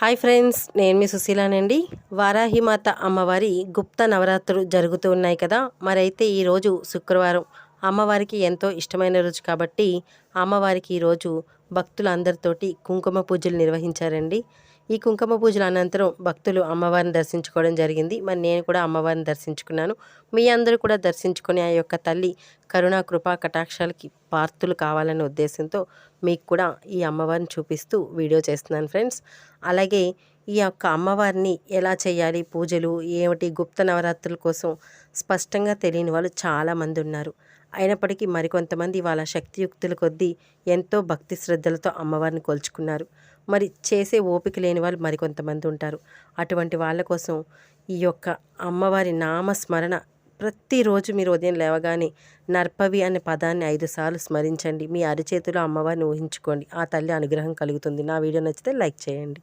Hi friends, నేను మీ సుశీలానండి. వారాహిమాత అమ్మవారి గుప్త నవరాత్రులు జరుగుతూ ఉన్నాయి కదా. మరైతే ఈరోజు శుక్రవారం అమ్మవారికి ఎంతో ఇష్టమైన రోజు కాబట్టి అమ్మవారికి ఈరోజు భక్తులందరితోటి కుంకుమ పూజలు నిర్వహించారండి. ఈ కుంకుమ పూజల అనంతరం భక్తులు అమ్మవారిని దర్శించుకోవడం జరిగింది. మరి నేను కూడా అమ్మవారిని దర్శించుకున్నాను. మీ అందరూ కూడా దర్శించుకొని ఆ యొక్క తల్లి కరుణా కృపా కటాక్షాలకి పాత్రులు కావాలనే ఉద్దేశంతో మీకు కూడా ఈ అమ్మవారిని చూపిస్తూ వీడియో చేస్తున్నాను ఫ్రెండ్స్. అలాగే ఈ యొక్క అమ్మవారిని ఎలా చేయాలి, పూజలు ఏమిటి, గుప్త నవరాత్రుల కోసం స్పష్టంగా తెలియని వాళ్ళు చాలామంది ఉన్నారు. అయినప్పటికీ మరికొంతమంది వాళ్ళ శక్తియుక్తుల కొద్దీ ఎంతో భక్తి శ్రద్ధలతో అమ్మవారిని కొలుచుకున్నారు. మరి చేసే ఓపిక లేని వాళ్ళు మరికొంతమంది ఉంటారు. అటువంటి వాళ్ళ కోసం ఈ యొక్క అమ్మవారి నామస్మరణ ప్రతిరోజు మీరు ఉదయం లేవగానే నర్పవి అనే పదాన్ని 5 సార్లు స్మరించండి. మీ అరిచేతిలో అమ్మవారిని ఊహించుకోండి. ఆ తల్లి అనుగ్రహం కలుగుతుంది. నా వీడియో నచ్చితే లైక్ చేయండి.